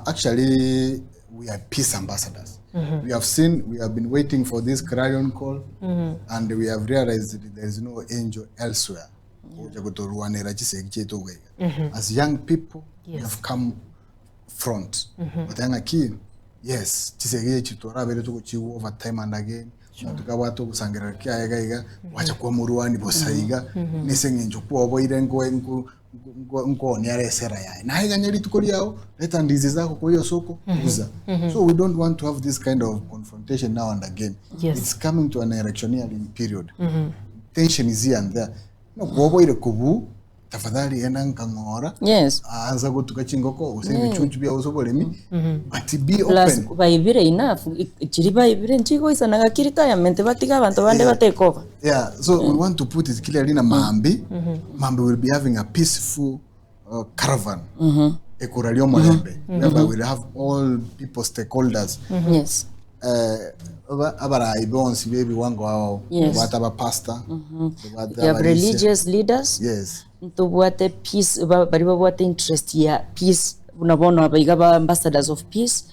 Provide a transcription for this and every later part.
Actually, we are peace ambassadors. We have been waiting for this clarion call, and we have realized that there is no angel elsewhere. As young people, we have come front. But then again, yes, over time and again. Tukawatu kusangira kia ega wacha kwa muruani bosaiga nisengenjo kwa boire ngo niare sera ya na higa nyeri tukoli yao leta ndizi zako kwa hiyo soko uza. So we don't want to have this kind of confrontation now and again. It's coming to an electioneering period. Tension is here and there. No kwa boire kubu tafadhali enda nkangora anza gutukachingoko usebe chunchu bya usobolemi but be open plus bayibire enough ikiri bayibire nchiko isanaga kirita ya mente batiga abantu bande batekova. So we want to put it clearly na Mambi will be having a peaceful caravan ekuralio Molembe whereby we'll have all people stakeholders abara ibonsi baby wango hao wataba pastor religious leaders tubuate peace bari babuate interest ya peace unabona abayiga ambassadors of peace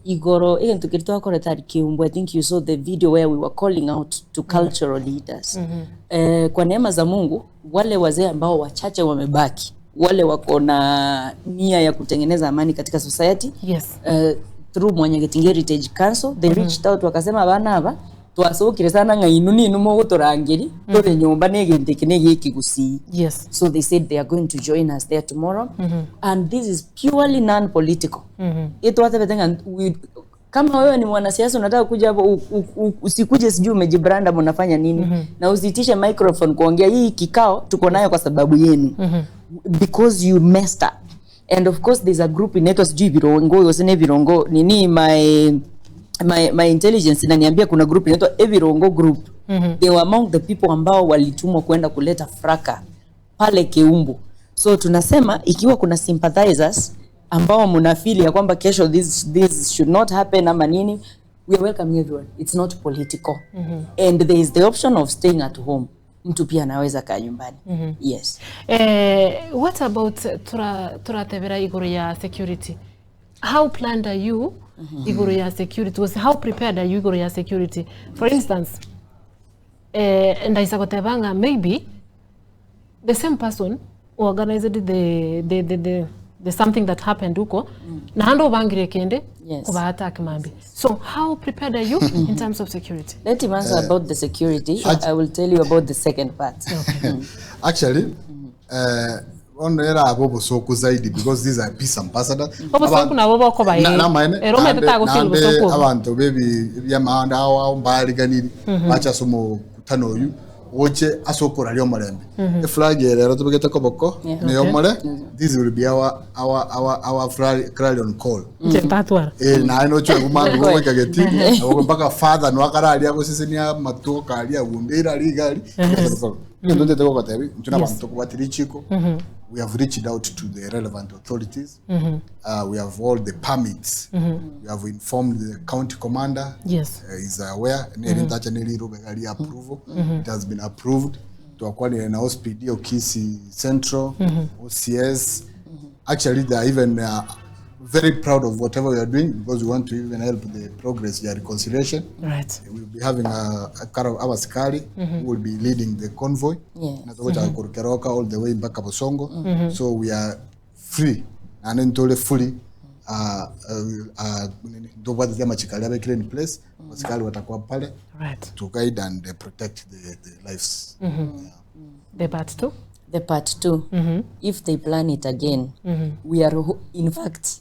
igoro egento kirito akore tari Keumbu. I think you saw the video where we were calling out to cultural leaders kwa neema za Mungu wale wazee ambao wachache wamebaki wale wako na nia ya kutengeneza amani katika society through Mwananchi Heritage Council they reached out wakasema bana aba twasokire sana ngainuni numo gutorangiri tore nyumba negende kinege Gusii. So they said they are going to join us there tomorrow and this is purely non-political. It was everything kama wewe ni mwanasiasa unataka kuja hapo usikuje sijui umejibranda mnafanya nini na usitishe microphone kuongea hii kikao tuko nayo kwa sababu yenu because you messed up. And of course there's a group in network sijui virongo yosene virongo nini my intelligence inaniambia kuna group inaitwa Virongo group. They were among the people ambao walitumwa kwenda kuleta fraka pale Keumbu. So tunasema ikiwa kuna sympathizers ambao mnafili ya kwamba kesho this should not happen ama nini, we are welcoming everyone. It's not political. And there is the option of staying at home. Mtu pia anaweza kaa nyumbani. Yes. What about turatevera igoro ya security? How planned are you igoro ya security? How prepared are you igoro ya security? For instance, and isagotevanga maybe the same person who organized the something that happened huko na hando bangire kende kuba attack Mambi. So how prepared are you in terms of security? Let him answer about the security. I will tell you about the second part. Actually, on era abobo soko zaidi because these are peace ambassadors. Bobo soko na bobo ko baye. Erome tata go feel soko. Abantu baby ya maanda awo mbali ganiri. Bacha somo kutano yu. Oche asokora lyo Molembe. The flag rero tubigeta ko boko ne yomole. This will be our clarion call. Tatwara. Na ino chwe kumandu ko kageti. Abo mpaka father no akarali yako sisi ni matoka ali agumbira ali gali. Ndonde teko kwa tabi. Tuna bantu ko batiri chiko. We have reached out to the relevant authorities. We have all the permits. We have informed the county commander. Is aware. Approval. It has been approved. To acquire an hospital, Kisii Central, OCS. Actually, they are even very proud of whatever we are doing because we want to even help the progress, the reconciliation. Right. We will be having a Caravan askari who will be leading the convoy. All the way back to Songo. So we are free and then totally fully in place. To guide and protect the lives. The part two? The part two. If they plan it again, we are in fact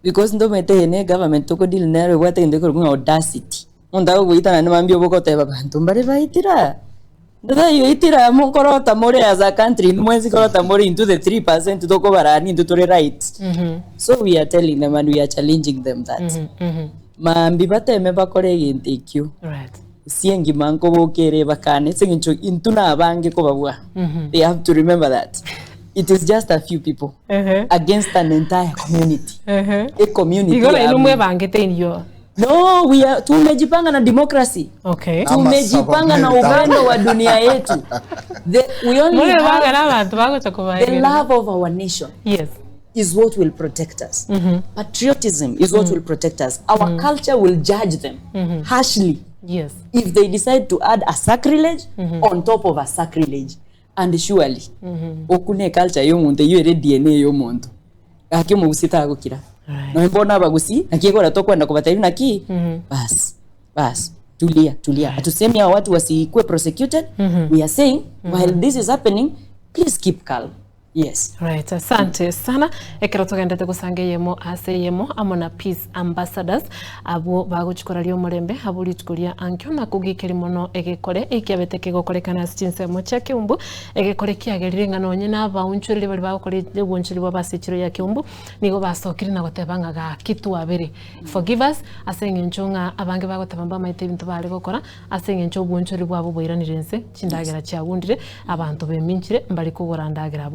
because ndo mete government toko deal nare wate ndeko kuna audacity. Onda kuita na mambio boko teba bantu mbare baitira. Nda yo itira monkorota more as a country mwezi korota more into the 3% toko barani into tore rights. So we are telling them and we are challenging them that. Mambi bateme bakore gintikyo. Right. Siengi manko bokere bakane sengincho intuna abange ko babwa. They have to remember that it is just a few people against an entire community. A community. Igora ilumwe bangete inyo. No, we are tumejipanga na democracy. Okay. Tumejipanga na upendo wa dunia yetu. We only have the love of our nation. Yes. is what will protect us. Patriotism is what will protect us. Our culture will judge them harshly. Yes. If they decide to add a sacrilege on top of a sacrilege. And surely, okune culture yomuntu yere DNA yomuntu. Ake mugusita agukira. No mbona abagusi nakigora tokwenda kubatari naki. Bas. Tulia. Atusemi hao watu wasikuwe prosecuted. We are saying while this is happening, please keep calm. Yes. Right. Asante sana. Ekero tugenda tegusangeyemo aseyemo amona peace ambassadors abo baguchikora lyo mulembe abuli tukulia ankyo nakugikiri mono egekore ikiabete kegokorekana sinse mo cha Keumbu egekore kiagerire ngano nyina abaunchurire bali bakorire bunchuri babasichiro ya Keumbu nigo basokiri na gotebanga ga kitu abere. Forgive us asenge nchonga abange bagotabamba maite bintu bali gokora asenge ncho bunchuri bwabo boiranirense chindagera cha wundire abantu beminchire mbali kugora ndagira